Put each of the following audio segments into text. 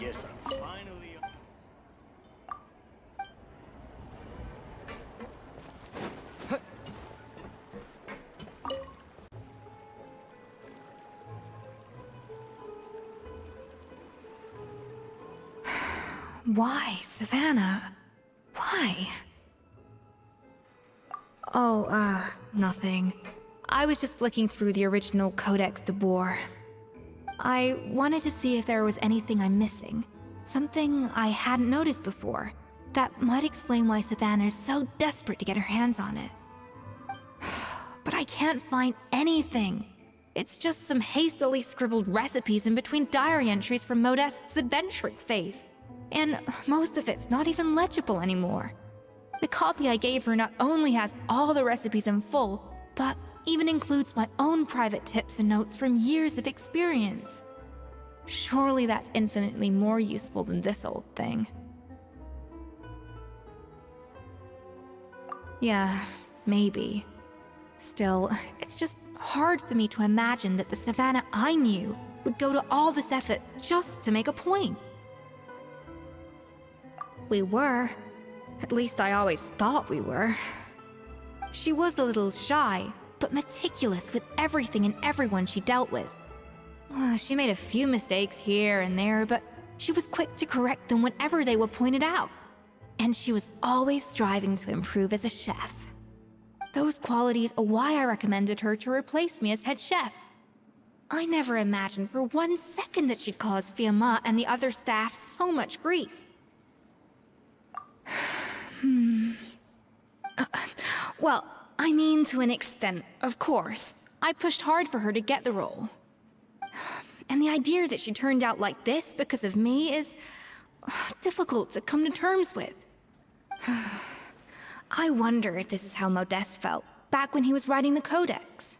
Guess I'm finally... Why, Savannah? Why? Oh, nothing. I was just flicking through the original Codex de Boer. I wanted to see if there was anything I'm missing. Something I hadn't noticed before. That might explain why Savannah's so desperate to get her hands on it. But I can't find anything. It's just some hastily scribbled recipes in between diary entries from Modeste's adventuring phase. And most of it's not even legible anymore. The copy I gave her not only has all the recipes in full, but even includes my own private tips and notes from years of experience. Surely that's infinitely more useful than this old thing. Yeah, maybe. Still, it's just hard for me to imagine that the Savannah I knew would go to all this effort just to make a point. We were. At least I always thought we were. She was a little shy, but meticulous with everything and everyone she dealt with. She made a few mistakes here and there, but she was quick to correct them whenever they were pointed out. And she was always striving to improve as a chef. Those qualities are why I recommended her to replace me as head chef. I never imagined for 1 second that she'd cause Fiamma and the other staff so much grief. Well, I mean to an extent, of course. I pushed hard for her to get the role. And the idea that she turned out like this because of me is difficult to come to terms with. I wonder if this is how Modeste felt back when he was writing the Codex.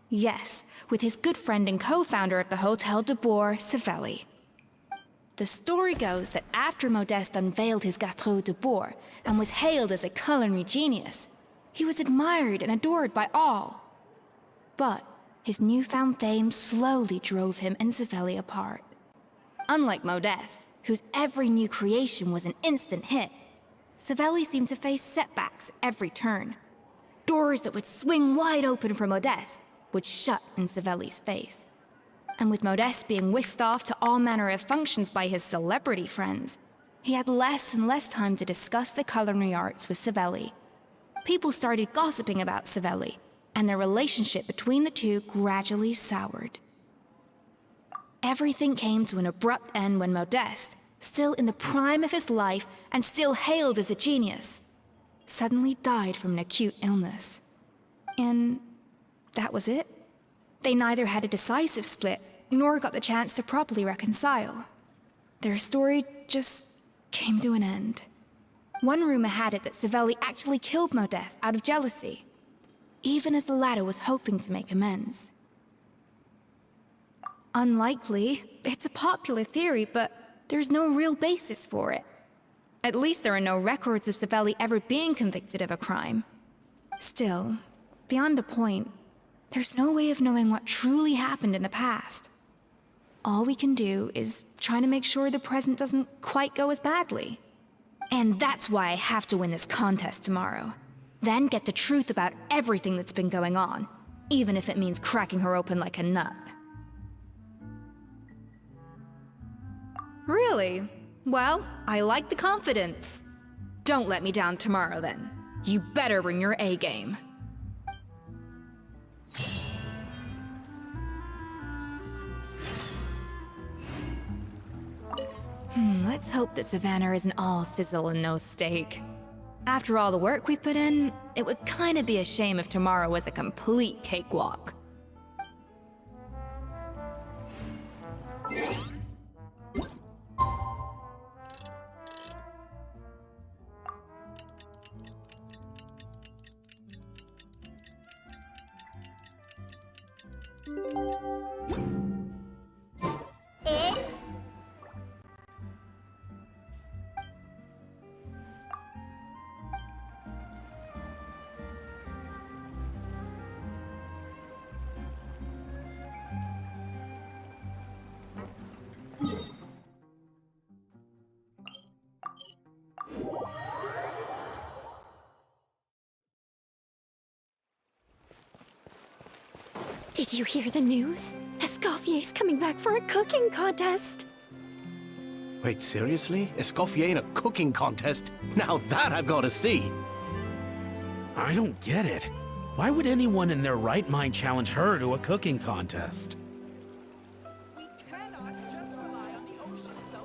Yes, with his good friend and co-founder of the Hotel de Boer, Savelli. The story goes that after Modeste unveiled his Gâteau de Boer and was hailed as a culinary genius, he was admired and adored by all. But his newfound fame slowly drove him and Savelli apart. Unlike Modeste, whose every new creation was an instant hit, Savelli seemed to face setbacks at every turn. Doors that would swing wide open for Modeste would shut in Savelli's face. And with Modeste being whisked off to all manner of functions by his celebrity friends, he had less and less time to discuss the culinary arts with Savelli. People started gossiping about Savelli, and their relationship between the two gradually soured. Everything came to an abrupt end when Modeste, still in the prime of his life and still hailed as a genius, suddenly died from an acute illness. And that was it. They neither had a decisive split, nor got the chance to properly reconcile. Their story just came to an end. One rumor had it that Savelli actually killed Modeste out of jealousy, even as the latter was hoping to make amends. Unlikely. It's a popular theory, but there's no real basis for it. At least there are no records of Savelli ever being convicted of a crime. Still, beyond a point, there's no way of knowing what truly happened in the past. All we can do is try to make sure the present doesn't quite go as badly. And that's why I have to win this contest tomorrow. Then get the truth about everything that's been going on, even if it means cracking her open like a nut. Really? Well, I like the confidence. Don't let me down tomorrow, then. You better bring your A game. Let's hope that Savannah isn't all sizzle and no steak. After all the work we put in, it would kinda be a shame if tomorrow was a complete cakewalk. Did you hear the news? Escoffier's coming back for a cooking contest. Wait, seriously? Escoffier in a cooking contest? Now that I've got to see! I don't get it. Why would anyone in their right mind challenge her to a cooking contest? We cannot just rely on the ocean so...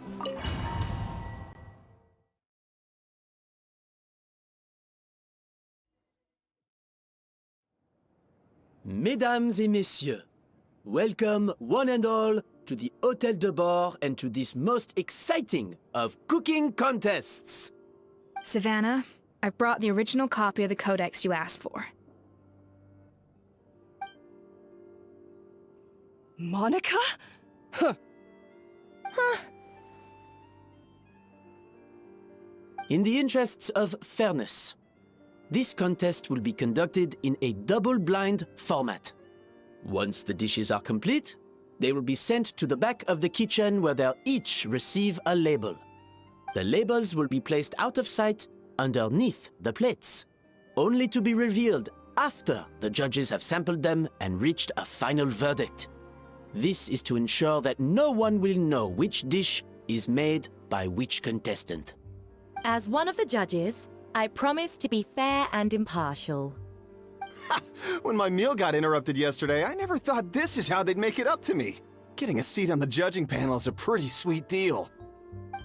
Mesdames et messieurs, welcome one and all to the Hôtel de Bord and to this most exciting of cooking contests. Savannah, I've brought the original copy of the codex you asked for. Monica? Huh. In the interests of fairness, this contest will be conducted in a double-blind format. Once the dishes are complete, they will be sent to the back of the kitchen where they'll each receive a label. The labels will be placed out of sight underneath the plates, only to be revealed after the judges have sampled them and reached a final verdict. This is to ensure that no one will know which dish is made by which contestant. As one of the judges, I promise to be fair and impartial. When my meal got interrupted yesterday, I never thought this is how they'd make it up to me. Getting a seat on the judging panel is a pretty sweet deal.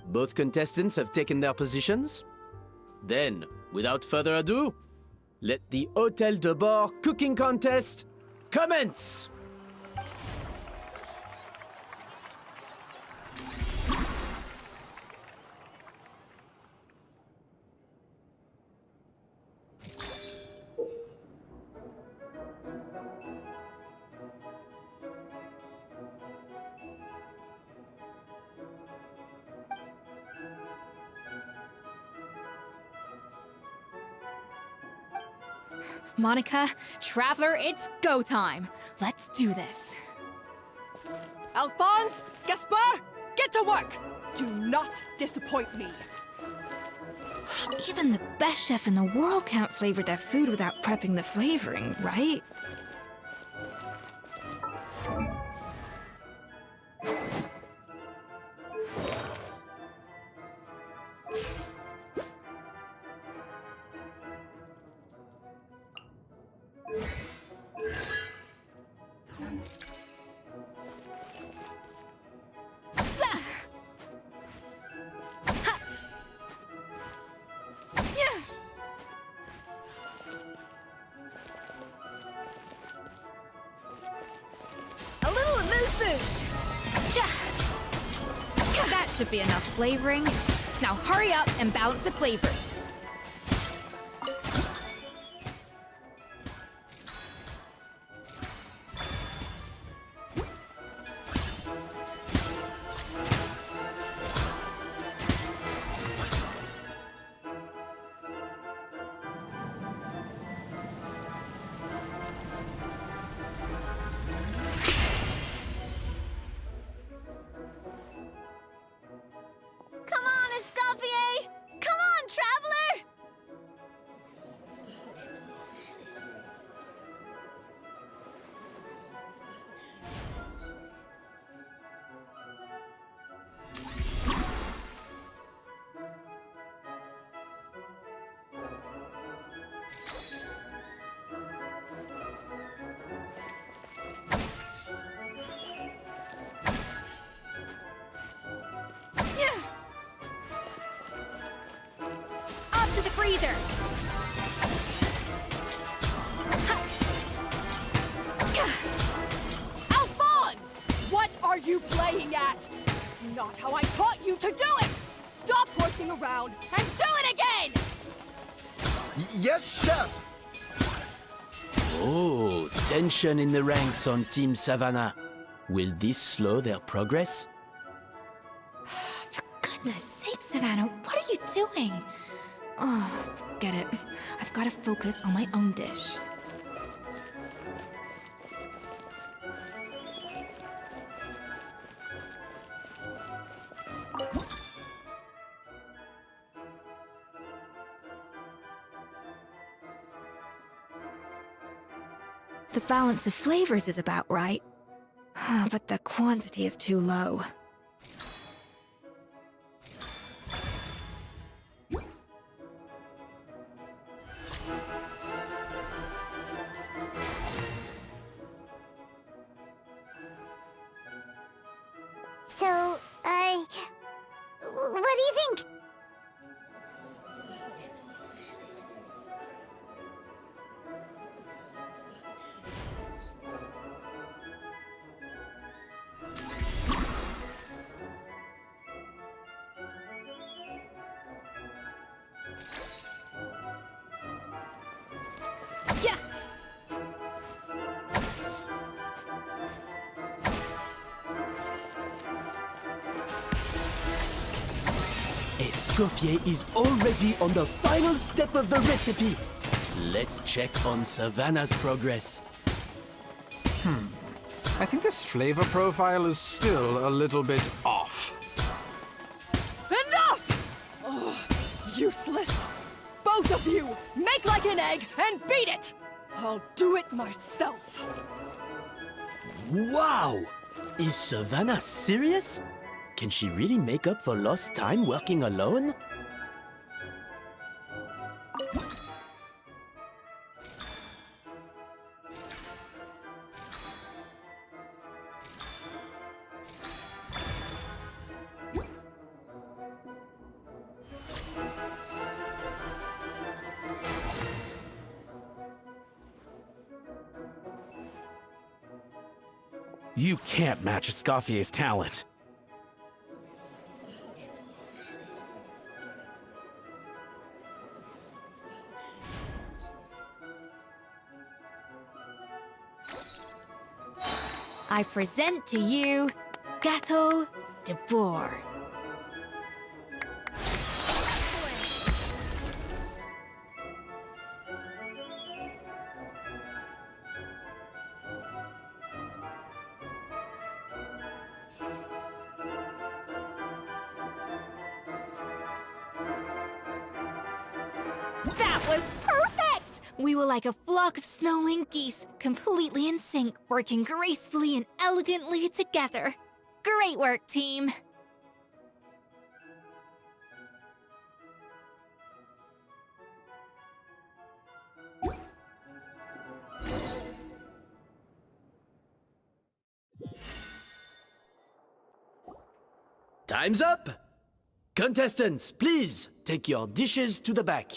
Both contestants have taken their positions. Then, without further ado, let the Hôtel de Bord cooking contest commence! Monica, Traveler, it's go time. Let's do this. Alphonse! Gaspard! Get to work! Do not disappoint me. Even the best chef in the world can't flavor their food without prepping the flavoring, right? A little amuse-bouche! That should be enough flavoring. Now hurry up and balance the flavors. Come on, Escoffier! Come on, Traveler! Up to the freezer! Alphonse! What are you playing at? It's not how I taught you to do it! Stop working around and do it again! Yes, chef! Oh, tension in the ranks on Team Savannah. Will this slow their progress? For goodness sake, Savannah, what are you doing? Oh, forget it. I've got to focus on my own dish. The balance of flavors is about right, but the quantity is too low. So, what do you think? Yeah! Escoffier is already on the final step of the recipe. Let's check on Savannah's progress. I think this flavor profile is still a little bit off. Enough! Ugh, useless! Both of you, make like an egg and beat it! I'll do it myself. Wow! Is Savannah serious? Can she really make up for lost time working alone? You can't match Escoffier's talent. I present to you Gâteau de Bourg. That was perfect! We were like a flock of snowing geese, completely in sync, working gracefully and elegantly together. Great work, team! Time's up! Contestants, please take your dishes to the back.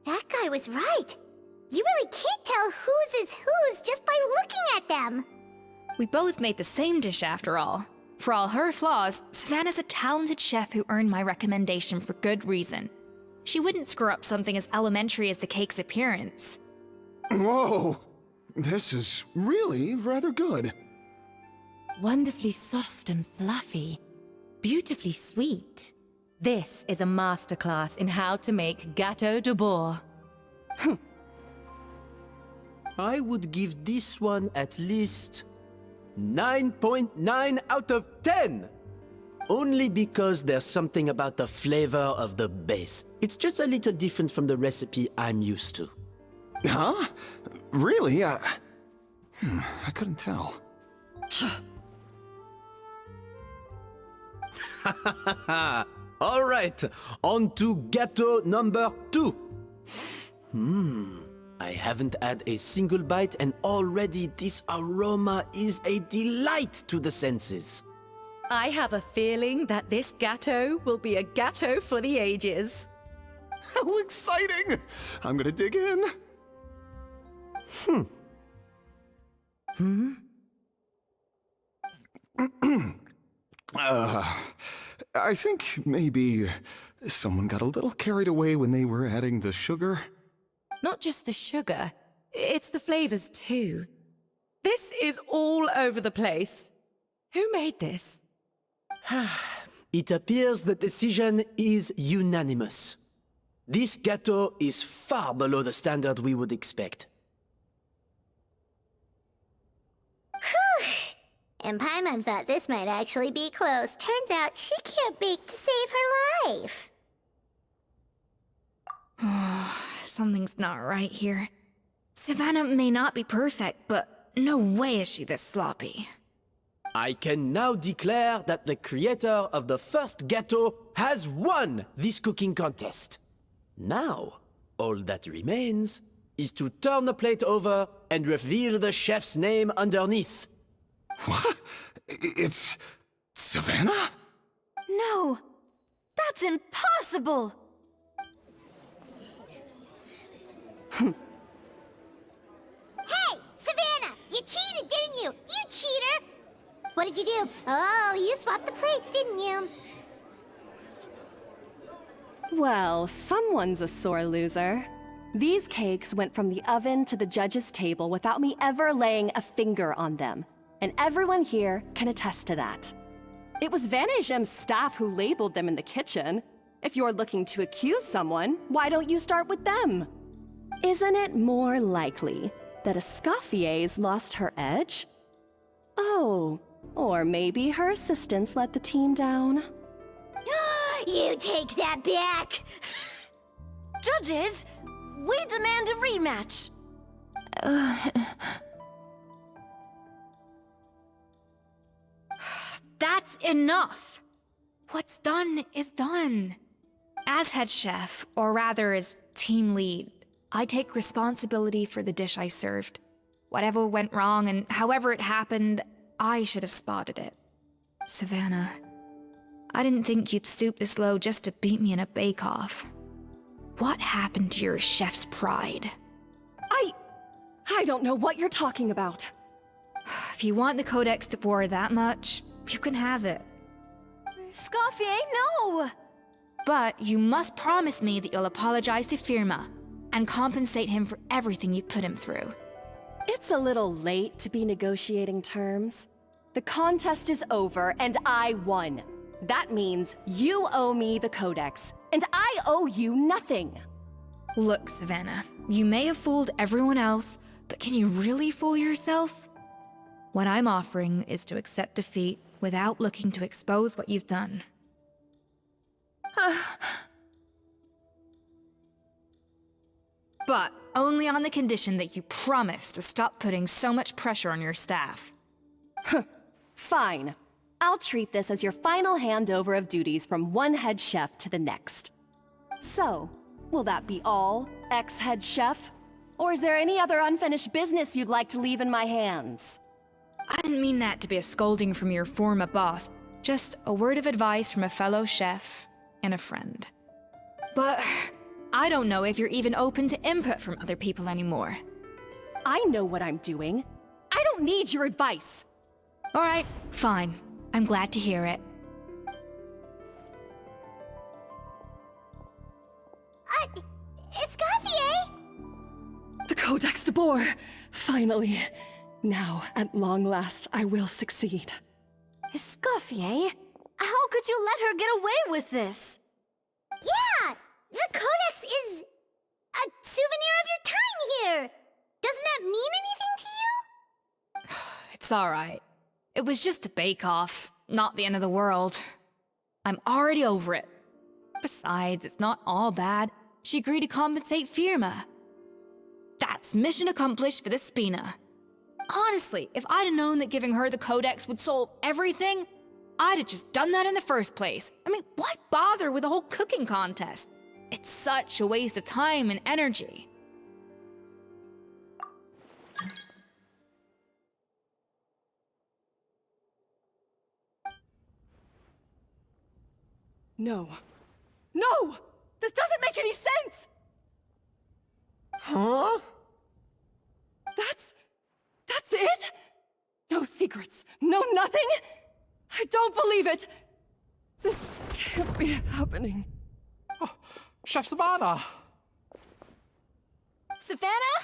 That guy was right. You really can't tell whose is whose just by looking at them. We both made the same dish after all. For all her flaws, Savannah's a talented chef who earned my recommendation for good reason. She wouldn't screw up something as elementary as the cake's appearance. Whoa! This is really rather good. Wonderfully soft and fluffy. Beautifully sweet. This is a masterclass in how to make Gâteau de Bourg. I would give this one at least 9.9 out of 10! Only because there's something about the flavor of the base. It's just a little different from the recipe I'm used to. Huh? Really? I couldn't tell. All right, on to gâteau number 2. I haven't had a single bite and already this aroma is a delight to the senses. I have a feeling that this gâteau will be a gâteau for the ages. How exciting! I'm gonna dig in. I think maybe someone got a little carried away when they were adding the sugar. Not just the sugar, it's the flavors too. This is all over the place. Who made this? It appears the decision is unanimous. This gâteau is far below the standard we would expect. And Paimon thought this might actually be close. Turns out she can't bake to save her life. Something's not right here. Savannah may not be perfect, but no way is she this sloppy. I can now declare that the creator of the first gâteau has won this cooking contest. Now, all that remains is to turn the plate over and reveal the chef's name underneath. What? It's Savannah? No! That's impossible! Hey, Savannah! You cheated, didn't you? You cheater! What did you do? Oh, you swapped the plates, didn't you? Well, someone's a sore loser. These cakes went from the oven to the judge's table without me ever laying a finger on them. And everyone here can attest to that. It was Vanejem's staff who labeled them in the kitchen. If you're looking to accuse someone, why don't you start with them? Isn't it more likely that Escoffier's lost her edge? Oh, or maybe her assistants let the team down. You take that back! Judges, we demand a rematch. That's enough! What's done is done. As head chef, or rather as team lead, I take responsibility for the dish I served. Whatever went wrong and however it happened, I should have spotted it. Savannah, I didn't think you'd stoop this low just to beat me in a bake-off. What happened to your chef's pride? I don't know what you're talking about. If you want the Codex de Boer that much, you can have it. Escoffier, no! But you must promise me that you'll apologize to Firma and compensate him for everything you put him through. It's a little late to be negotiating terms. The contest is over and I won. That means you owe me the Codex, and I owe you nothing. Look, Savannah, you may have fooled everyone else, but can you really fool yourself? What I'm offering is to accept defeat without looking to expose what you've done. But only on the condition that you promise to stop putting so much pressure on your staff. Fine. I'll treat this as your final handover of duties from one head chef to the next. So, will that be all, ex-head chef? Or is there any other unfinished business you'd like to leave in my hands? I didn't mean that to be a scolding from your former boss, just a word of advice from a fellow chef and a friend. But I don't know if you're even open to input from other people anymore. I know what I'm doing. I don't need your advice. All right, fine. I'm glad to hear it. Escoffier! The Codex de Boer! Finally. Now, at long last, I will succeed. Escoffier? How could you let her get away with this? Yeah! The Codex is a souvenir of your time here! Doesn't that mean anything to you? It's all right. It was just a bake-off, not the end of the world. I'm already over it. Besides, it's not all bad. She agreed to compensate Firma. That's mission accomplished for the Spina. Honestly, if I'd have known that giving her the Codex would solve everything, I'd have just done that in the first place. I mean, why bother with the whole cooking contest? It's such a waste of time and energy. No. No! This doesn't make any sense! Huh? That's it? No secrets, no nothing? I don't believe it! This can't be happening. Oh, Chef Savannah! Savannah?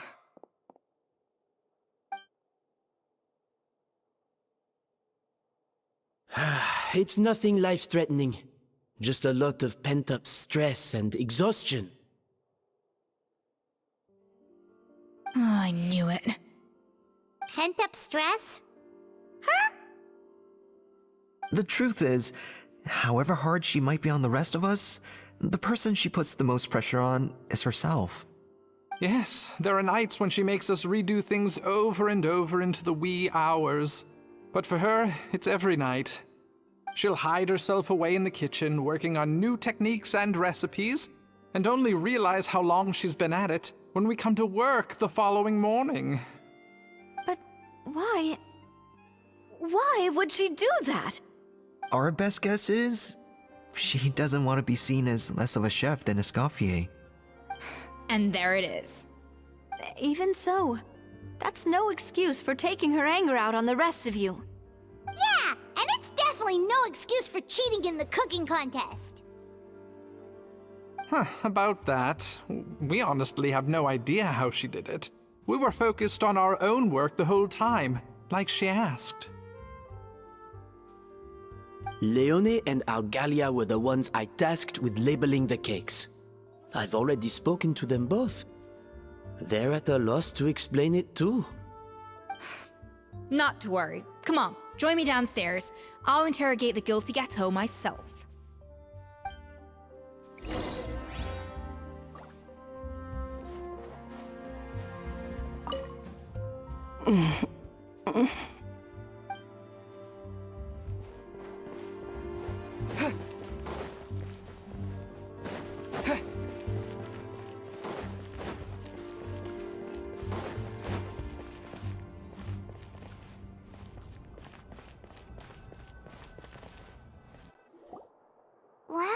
It's nothing life-threatening. Just a lot of pent-up stress and exhaustion. Oh, I knew it. Pent-up stress? Her? The truth is, however hard she might be on the rest of us, the person she puts the most pressure on is herself. Yes, there are nights when she makes us redo things over and over into the wee hours. But for her, it's every night. She'll hide herself away in the kitchen, working on new techniques and recipes, and only realize how long she's been at it when we come to work the following morning. But why? Why would she do that? Our best guess is, she doesn't want to be seen as less of a chef than Escoffier. And there it is. Even so, that's no excuse for taking her anger out on the rest of you. Yeah, and it's definitely no excuse for cheating in the cooking contest. Huh, about that, we honestly have no idea how she did it. We were focused on our own work the whole time, like she asked. Leone and Algalia were the ones I tasked with labeling the cakes. I've already spoken to them both. They're at a loss to explain it too. Not to worry. Come on, join me downstairs. I'll interrogate the guilty gâteau myself. Well,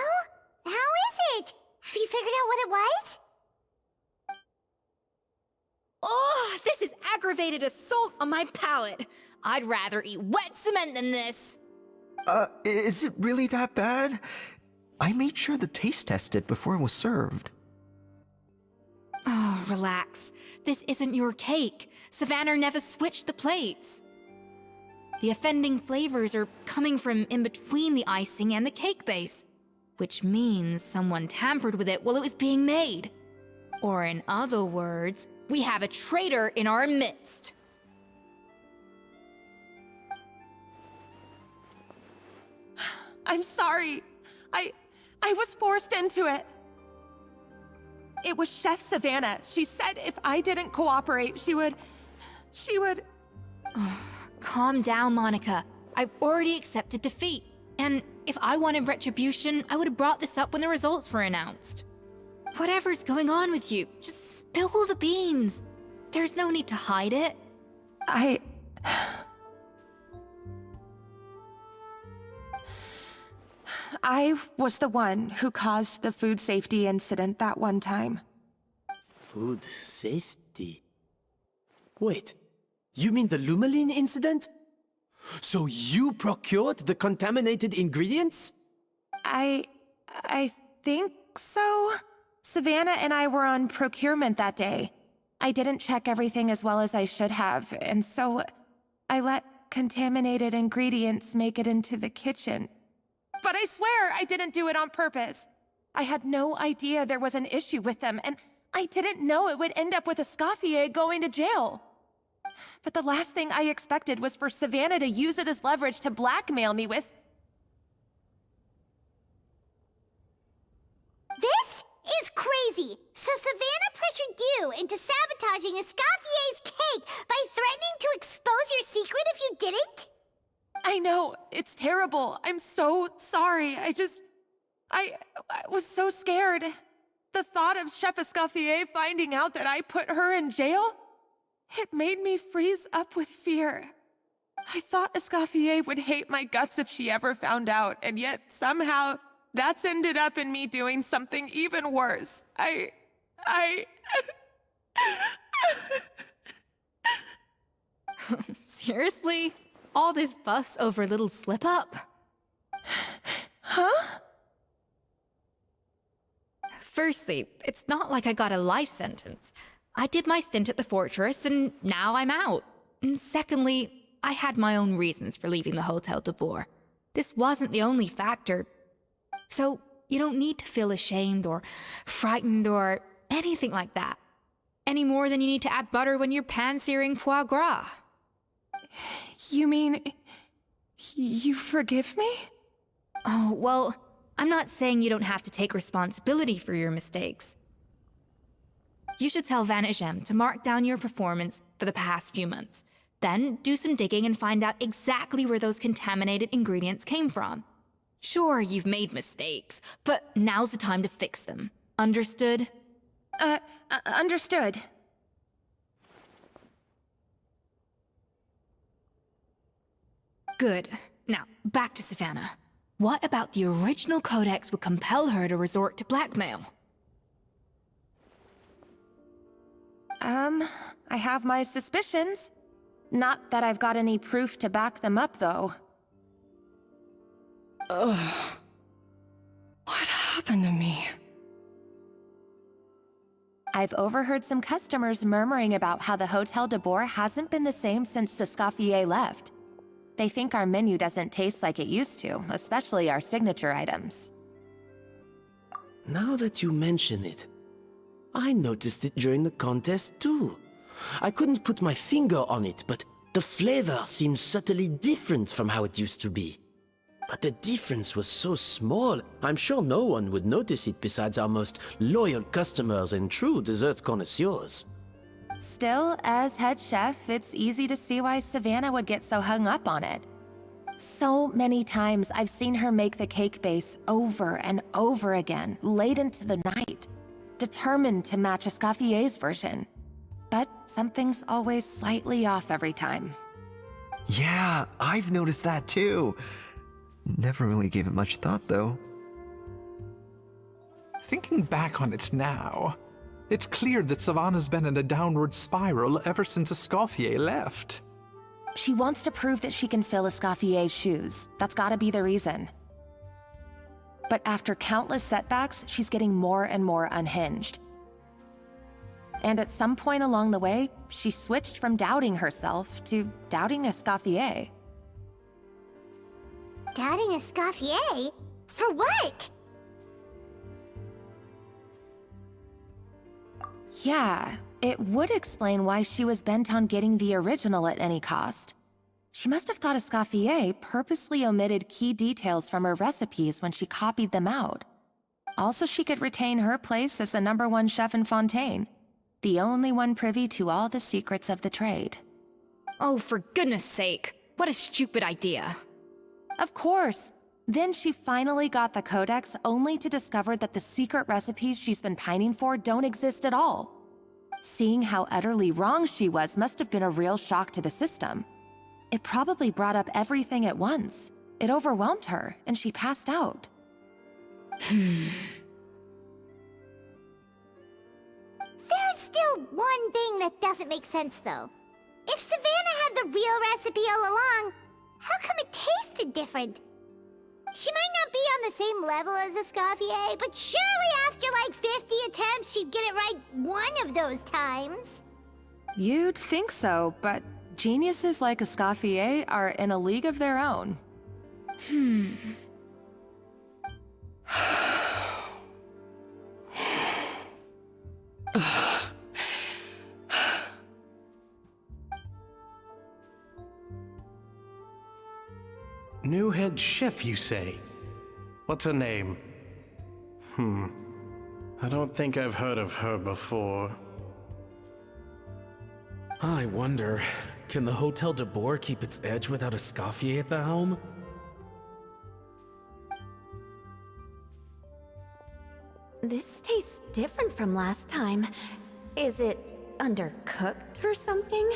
how is it? Have you figured out what it was? Oh, this is aggravated assault on my palate. I'd rather eat wet cement than this. Is it really that bad? I made sure to taste test it before it was served. Oh, relax. This isn't your cake. Savannah never switched the plates. The offending flavors are coming from in between the icing and the cake base, which means someone tampered with it while it was being made. Or in other words, we have a traitor in our midst. I'm sorry. I was forced into it. It was Chef Savannah. She said if I didn't cooperate, she would... Calm down, Monica. I've already accepted defeat. And if I wanted retribution, I would have brought this up when the results were announced. Whatever's going on with you, just spill the beans. There's no need to hide it. I was the one who caused the food safety incident that one time. Food safety? Wait, you mean the Lumaline incident? So you procured the contaminated ingredients? I think so. Savannah and I were on procurement that day. I didn't check everything as well as I should have, and so I let contaminated ingredients make it into the kitchen. But I swear I didn't do it on purpose. I had no idea there was an issue with them, and I didn't know it would end up with Escoffier going to jail. But the last thing I expected was for Savannah to use it as leverage to blackmail me with... This is crazy! So Savannah pressured you into sabotaging Escoffier's cake by threatening to expose your secret if you didn't? I know, it's terrible. I'm so sorry. I was so scared. The thought of Chef Escoffier finding out that I put her in jail, it made me freeze up with fear. I thought Escoffier would hate my guts if she ever found out, and yet somehow that's ended up in me doing something even worse. Seriously? All this fuss over a little slip-up? Huh? Firstly, it's not like I got a life sentence. I did my stint at the fortress, and now I'm out. And secondly, I had my own reasons for leaving the Hotel de Boer. This wasn't the only factor. So, you don't need to feel ashamed or frightened or anything like that. Any more than you need to add butter when you're pan-searing foie gras. You mean You forgive me? Oh, well, I'm not saying you don't have to take responsibility for your mistakes. You should tell Vanagem to mark down your performance for the past few months. Then do some digging and find out exactly where those contaminated ingredients came from. Sure, you've made mistakes, but now's the time to fix them. Understood? Understood. Good. Now, back to Savannah. What about the original codex would compel her to resort to blackmail? I have my suspicions. Not that I've got any proof to back them up, though. Ugh. What happened to me? I've overheard some customers murmuring about how the Hotel de Boer hasn't been the same since Escoffier left. They think our menu doesn't taste like it used to, especially our signature items. Now that you mention it, I noticed it during the contest too. I couldn't put my finger on it, but the flavor seems subtly different from how it used to be. But the difference was so small, I'm sure no one would notice it besides our most loyal customers and true dessert connoisseurs. Still, as head chef, it's easy to see why Savannah would get so hung up on it. So many times I've seen her make the cake base over and over again, late into the night, determined to match Escoffier's version. But something's always slightly off every time. Yeah, I've noticed that too. Never really gave it much thought, though. Thinking back on it now, it's clear that Savannah's been in a downward spiral ever since Escoffier left. She wants to prove that she can fill Escoffier's shoes. That's gotta be the reason. But after countless setbacks, she's getting more and more unhinged. And at some point along the way, she switched from doubting herself to doubting Escoffier. Doubting Escoffier? For what? Yeah, it would explain why she was bent on getting the original at any cost. She must have thought Escoffier purposely omitted key details from her recipes when she copied them out. Also, she could retain her place as the #1 chef in Fontaine, the only one privy to all the secrets of the trade. Oh, for goodness sake, what a stupid idea. Of course. Then she finally got the codex only to discover that the secret recipes she's been pining for don't exist at all. Seeing how utterly wrong she was must have been a real shock to the system. It probably brought up everything at once. It overwhelmed her, and she passed out. There's still one thing that doesn't make sense, though. If Savannah had the real recipe all along, how come it tasted different? She might not be on the same level as Escoffier, but surely after like 50 attempts, she'd get it right one of those times. You'd think so, but geniuses like Escoffier are in a league of their own. New head chef, you say? What's her name? I don't think I've heard of her before. I wonder, can the Hotel de Boer keep its edge without Escoffier at the helm? This tastes different from last time. Is it undercooked or something?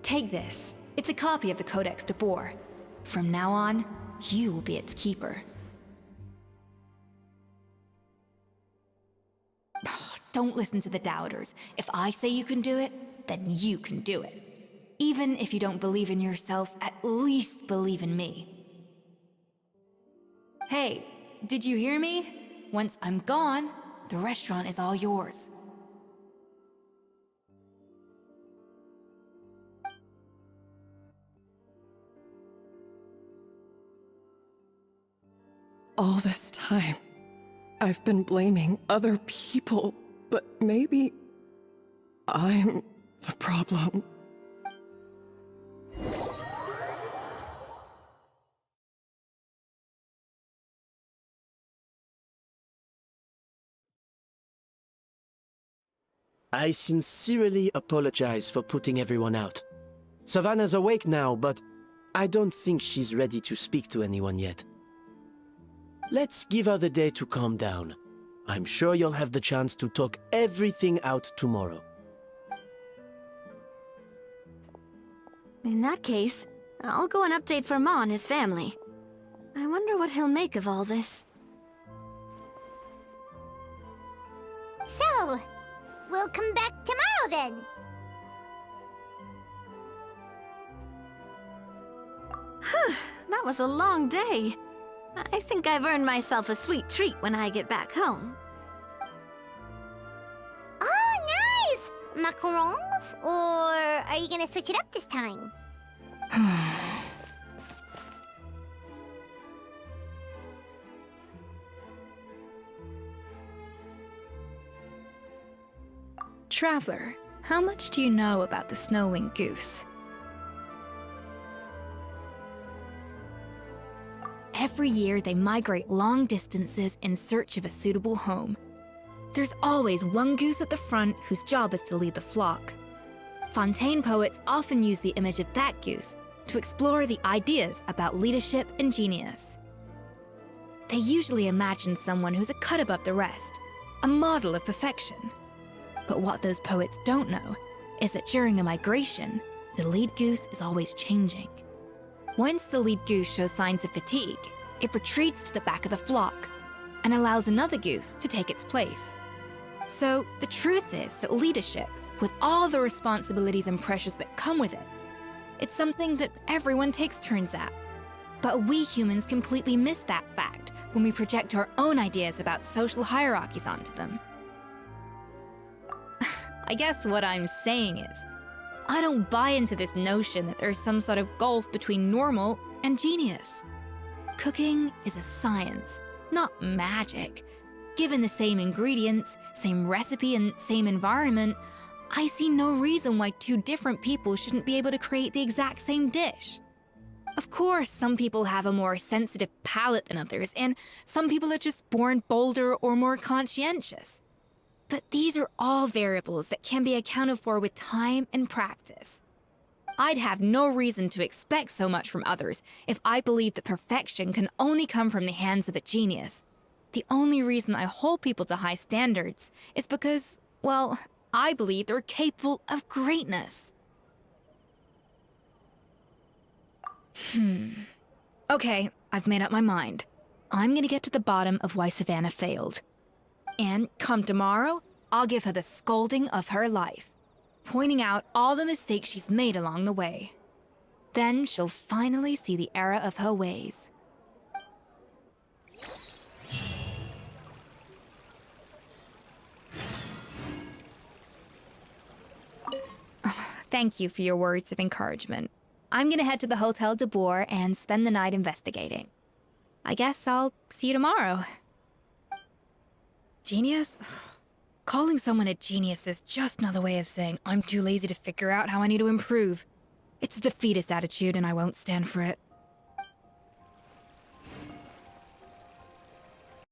Take this. It's a copy of the Codex de Boer. From now on, you will be its keeper. Don't listen to the doubters. If I say you can do it, then you can do it. Even if you don't believe in yourself, at least believe in me. Hey, did you hear me? Once I'm gone, the restaurant is all yours. All this time, I've been blaming other people, but maybe I'm the problem. I sincerely apologize for putting everyone out. Savannah's awake now, but I don't think she's ready to speak to anyone yet. Let's give her the day to calm down. I'm sure you'll have the chance to talk everything out tomorrow. In that case, I'll go and update Verma and his family. I wonder what he'll make of all this. So, we'll come back tomorrow then. That was a long day. I think I've earned myself a sweet treat when I get back home. Oh, nice! Macarons? Or are you gonna switch it up this time? Traveler, how much do you know about the snow-winged goose? Every year, they migrate long distances in search of a suitable home. There's always one goose at the front whose job is to lead the flock. Fontaine poets often use the image of that goose to explore the ideas about leadership and genius. They usually imagine someone who's a cut above the rest, a model of perfection. But what those poets don't know is that during a migration, the lead goose is always changing. Once the lead goose shows signs of fatigue, it retreats to the back of the flock and allows another goose to take its place. So the truth is that leadership, with all the responsibilities and pressures that come with it, it's something that everyone takes turns at. But we humans completely miss that fact when we project our own ideas about social hierarchies onto them. I guess what I'm saying is, I don't buy into this notion that there's some sort of gulf between normal and genius. Cooking is a science, not magic. Given the same ingredients, same recipe, and same environment, I see no reason why two different people shouldn't be able to create the exact same dish. Of course, some people have a more sensitive palate than others, and some people are just born bolder or more conscientious. But these are all variables that can be accounted for with time and practice. I'd have no reason to expect so much from others if I believed that perfection can only come from the hands of a genius. The only reason I hold people to high standards is because, well, I believe they're capable of greatness. Okay, I've made up my mind. I'm gonna get to the bottom of why Savannah failed. And come tomorrow, I'll give her the scolding of her life, pointing out all the mistakes she's made along the way. Then she'll finally see the error of her ways. Thank you for your words of encouragement. I'm gonna head to the Hotel de Boer and spend the night investigating. I guess I'll see you tomorrow. Genius? Calling someone a genius is just another way of saying I'm too lazy to figure out how I need to improve. It's a defeatist attitude and I won't stand for it.